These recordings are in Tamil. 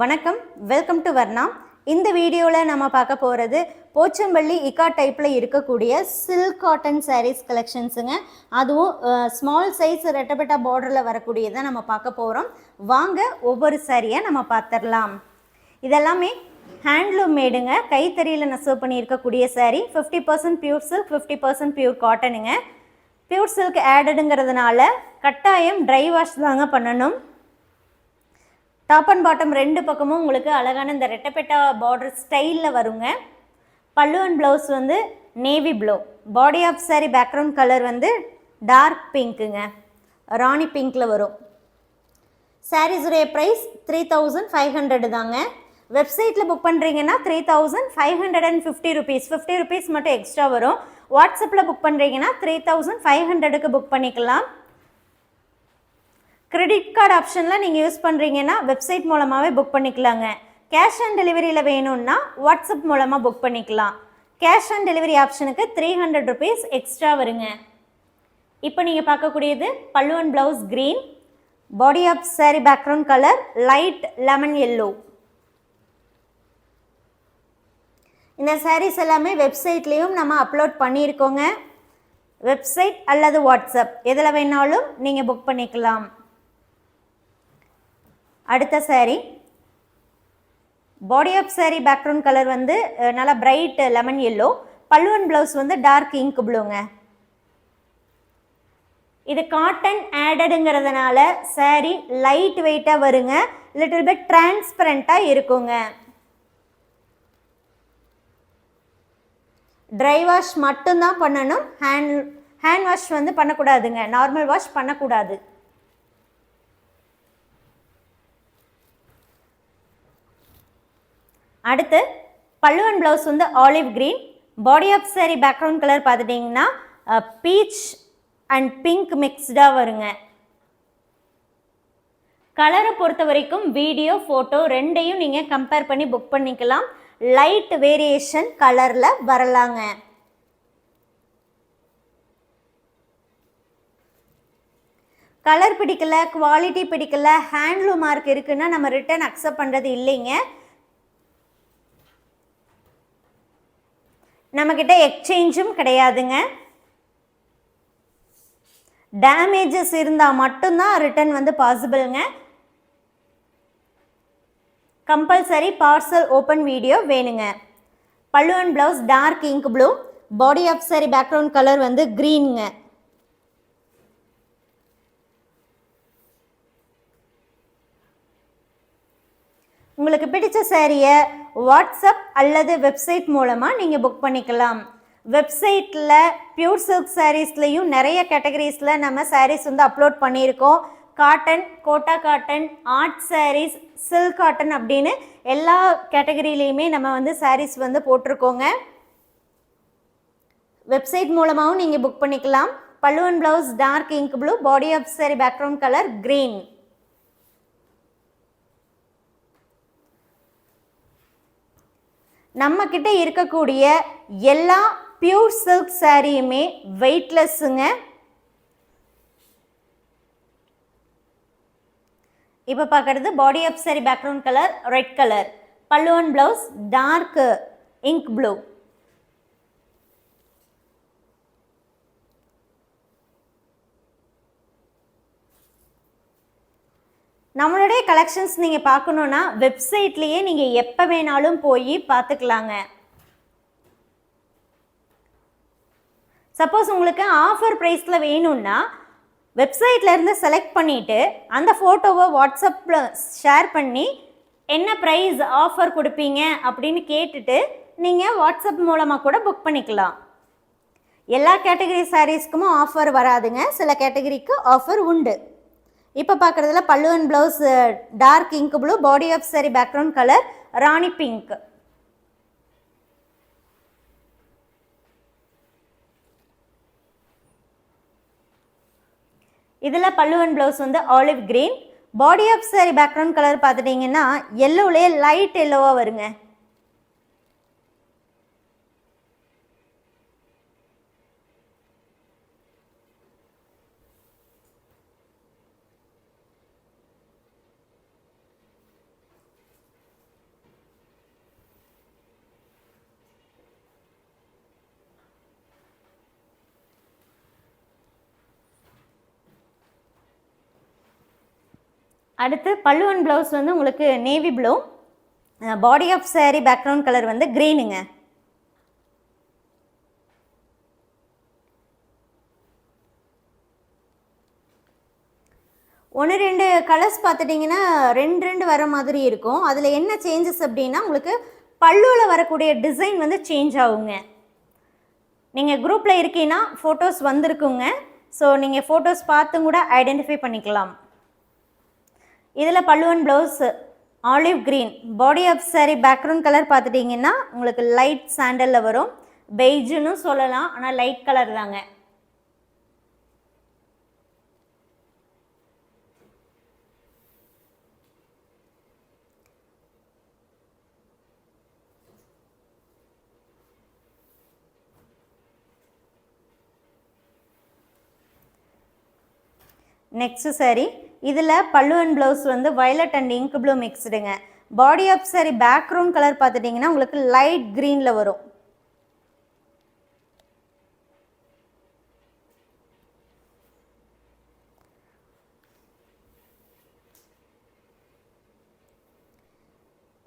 வணக்கம், வெல்கம் டு வர்ணா. இந்த வீடியோவில் நம்ம பார்க்க போகிறது போச்சம்பள்ளி இக்கா டைப்பில் இருக்கக்கூடிய சில்க் காட்டன் சாரீஸ் கலெக்ஷன்ஸுங்க. அதுவும் ஸ்மால் சைஸ் ரெட்டப்பட்டா பார்டரில் வரக்கூடியதை நம்ம பார்க்க போகிறோம். வாங்க ஒவ்வொரு சாரியை நம்ம பார்த்துடலாம். இதெல்லாமே ஹேண்ட்லூம் மேடுங்க, கைத்தறியில் நெசவு பண்ணியிருக்கக்கூடிய சாரீ. 50% பியூர் சில்க், 50% பியூர் காட்டனுங்க. பியூர் சில்க் ஆடடுங்கிறதுனால கட்டாயம் ட்ரை வாஷ் தாங்க பண்ணணும். டாப் அண்ட் பாட்டம் ரெண்டு பக்கமும் உங்களுக்கு அழகான இந்த ரெட்டப்பெட்டா பார்டர் ஸ்டைலில் வருங்க. பல்லு அண்ட் ப்ளவுஸ் வந்து navy blue. Body of sari background colour வந்து டார்க் பிங்க்குங்க, ராணி பிங்க்கில் வரும். சாரீஸுடைய ப்ரைஸ் 3500 தாங்க. வெப்சைட்டில் புக் பண்ணுறீங்கன்னா 3550 ருபீஸ், 50 ருபீஸ் மட்டும் எக்ஸ்ட்ரா வரும். வாட்ஸ்அப்பில் புக் பண்ணுறீங்கன்னா 3500க்கு புக் பண்ணிக்கலாம். கிரெடிட் கார்டு ஆப்ஷனில் நீங்கள் யூஸ் பண்ணுறீங்கன்னா வெப்சைட் மூலமாகவே புக் பண்ணிக்கலாங்க. கேஷ் ஆன் டெலிவரியில் வேணும்னா வாட்ஸ்அப் மூலமாக புக் பண்ணிக்கலாம். கேஷ் ஆன் டெலிவரி ஆப்ஷனுக்கு 300 ருபீஸ் எக்ஸ்ட்ரா வருங்க. இப்போ நீங்கள் பார்க்கக்கூடியது pallu and blouse green, body of sari background colour light lemon yellow. இந்த சாரீஸ் எல்லாமே வெப்சைட்லேயும் நம்ம அப்லோட் பண்ணியிருக்கோங்க. வெப்சைட் அல்லது வாட்ஸ்அப் எதில் வேணாலும் நீங்கள் புக் பண்ணிக்கலாம். அடுத்த sari body of sari background colour வந்து நல்லா bright lemon yellow, pallu and blouse வந்து டார்க் இங்க் ப்ளூங்க. இது காட்டன் ஆடடுங்கிறதுனால சாரீ லைட் வெயிட்டாக வருங்க, லிட்டில் பிட் டிரான்ஸ்பரண்ட்டாக இருக்குங்க. ட்ரை வாஷ் மட்டும்தான் பண்ணணும், ஹேண்ட் வாஷ் வந்து பண்ணக்கூடாதுங்க, நார்மல் வாஷ் பண்ணக்கூடாது. அடுத்து பல்லு அண்ட் ப்ளவுஸ் வந்து olive green, body of sari background colour பார்த்துட்டிங்கன்னா பீச் அண்ட் பிங்க் மிக்ஸ்டாக வருங்க. கலரை பொறுத்த வரைக்கும் வீடியோ ஃபோட்டோ ரெண்டையும் நீங்கள் கம்பேர் பண்ணி புக் பண்ணிக்கலாம். லைட் வேரியேஷன் கலரில் வரலாங்க. கலர் பிடிக்கல, குவாலிட்டி பிடிக்கல, ஹேண்ட்லூம் மார்க் இருக்குன்னா நம்ம ரிட்டர்ன் அக்செப்ட் பண்ணுறது இல்லைங்க. நம்மக்கிட்ட எக்ஸ்சேஞ்சும் கிடையாதுங்க. டேமேஜஸ் இருந்தால் மட்டும்தான் ரிட்டர்ன் வந்து பாசிபிள்ங்க. கம்பல்சரி பார்சல் ஓப்பன் வீடியோ வேணுங்க. Pallu and blouse dark ink blue, body of sari background colour வந்து க்ரீனுங்க. உங்களுக்கு பிடிச்ச சாரியை வாட்ஸ்அப் அல்லது வெப்சைட் மூலமாக நீங்கள் புக் பண்ணிக்கலாம். வெப்சைட்டில் பியூர் சில்க் சாரீஸ்லையும் நிறைய கேட்டகரிஸில் நம்ம சாரீஸ் வந்து அப்லோட் பண்ணியிருக்கோம். Cotton, Kota cotton, art saris, silk cotton அப்படின்னு எல்லா கேட்டகரியிலையுமே நம்ம வந்து சாரீஸ் வந்து போட்டிருக்கோங்க. வெப்சைட் மூலமாகவும் நீங்கள் புக் பண்ணிக்கலாம். Pallu and blouse dark ink blue, body of sari background colour green. நம்ம கிட்ட இருக்கக்கூடிய எல்லா பியூர் சில்க் சாரியுமே வெயிட்லெஸ்ஸுங்க. இப்போ பார்க்கறது body of sari background colour red colour, pallu and blouse dark ink blue. நம்மளுடைய கலெக்ஷன்ஸ் நீங்கள் பார்க்கணுன்னா வெப்சைட்லேயே நீங்கள் எப்போ வேணாலும் போய் பார்த்துக்கலாங்க. சப்போஸ் உங்களுக்கு ஆஃபர் ப்ரைஸில் வேணும்னா வெப்சைட்லேருந்து செலக்ட் பண்ணிவிட்டு அந்த ஃபோட்டோவை வாட்ஸ்அப்பில் ஷேர் பண்ணி என்ன ப்ரைஸ் ஆஃபர் கொடுப்பீங்க அப்படின்னு கேட்டுட்டு நீங்கள் வாட்ஸ்அப் மூலமாக கூட புக் பண்ணிக்கலாம். எல்லா கேட்டகரி சாரீஸ்க்குமே ஆஃபர் வராதுங்க, சில கேட்டகரிக்கு ஆஃபர் உண்டு. இப்போ பார்க்குறதுல pallu and blouse dark ink blue, body of sari background colour rani pink. இதில் பல்லு அண்ட் ப்ளவுஸ் வந்து olive green, body of sari background colour பார்த்துட்டிங்கன்னா எல்லோவிலே லைட் எல்லோவாக வருங்க. அடுத்து பல்லு அண்ட் ப்ளவுஸ் வந்து உங்களுக்கு navy blue, body of saree background colour வந்து க்ரீனுங்க. ஒன்று ரெண்டு கலர்ஸ் பார்த்துட்டிங்கன்னா ரெண்டு வர மாதிரி இருக்கும். அதில் என்ன சேஞ்சஸ் அப்படின்னா உங்களுக்கு பல்லுவில் வரக்கூடிய டிசைன் வந்து சேஞ்ச் ஆகுங்க. நீங்கள் குரூப்பில் இருக்கீங்கன்னா ஃபோட்டோஸ் வந்திருக்குங்க. ஸோ நீங்கள் ஃபோட்டோஸ் பார்த்து கூட ஐடென்டிஃபை பண்ணிக்கலாம். இதில் pallu and blouse olive green, body of saree background colour பார்த்துட்டிங்கன்னா உங்களுக்கு லைட் சாண்டலில் வரும். பெய்ஜுன்னு சொல்லலாம், ஆனால் லைட் கலர் தாங்க. நெக்ஸ்ட் saree, இதில் பல்லு அண்ட் ப்ளவுஸ் வந்து வயலட் அண்ட் இங்க் ப்ளூ மிக்ஸ்டுங்க. Body of saree background colour பார்த்துட்டிங்கன்னா உங்களுக்கு லைட் க்ரீனில் வரும்.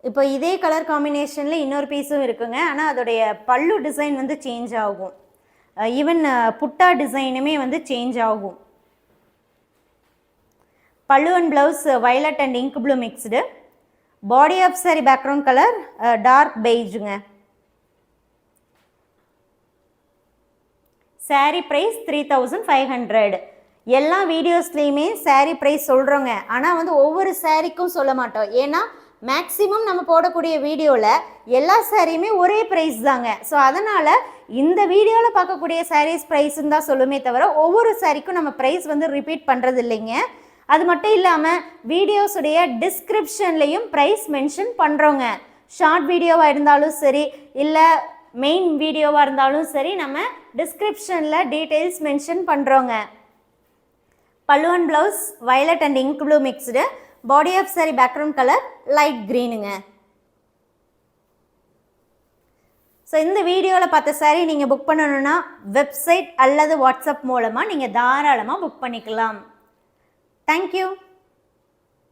இப்போ இதே கலர் காம்பினேஷனில் இன்னொரு பீஸும் இருக்குங்க. ஆனால் அதோடைய பல்லு டிசைன் வந்து சேஞ்ச் ஆகும். ஈவன் புட்டா டிசைனுமே வந்து சேஞ்ச் ஆகும். Pallu and blouse violet and ink blue mixed, body of saree background colour dark பெய்ஜுங்க. saree price 3500. எல்லா வீடியோஸ்லேயுமே saree ப்ரைஸ் சொல்கிறோங்க. ஆனால் வந்து ஒவ்வொரு சாரீக்கும் சொல்ல மாட்டோம். ஏன்னா மேக்ஸிமம் நம்ம போடக்கூடிய வீடியோவில் எல்லா சாரியுமே ஒரே ப்ரைஸ் தாங்க. ஸோ அதனால் இந்த வீடியோவில் பார்க்கக்கூடிய சாரீஸ் ப்ரைஸுன்னு தான் சொல்லுமே தவிர ஒவ்வொரு சாரிக்கும் நம்ம ப்ரைஸ் வந்து ரிப்பீட் பண்ணுறது இல்லைங்க. அது மட்டும் இல்லாமல் வீடியோஸுடைய டிஸ்கிரிப்ஷன்லேயும் ப்ரைஸ் மென்ஷன் பண்ணுறோங்க. ஷார்ட் வீடியோவாக இருந்தாலும் சரி, இல்லை மெயின் வீடியோவாக இருந்தாலும் சரி, நம்ம டிஸ்கிரிப்ஷனில் டீட்டெயில்ஸ் மென்ஷன் பண்ணுறோங்க. Pallu and blouse violet and ink blue mixed, body of saree background colour light க்ரீனுங்க. ஸோ இந்த வீடியோவில் பார்த்த saree நீங்கள் புக் பண்ணணுன்னா வெப்சைட் அல்லது வாட்ஸ்அப் மூலமாக நீங்கள் தாராளமாக புக் பண்ணிக்கலாம். Thank you.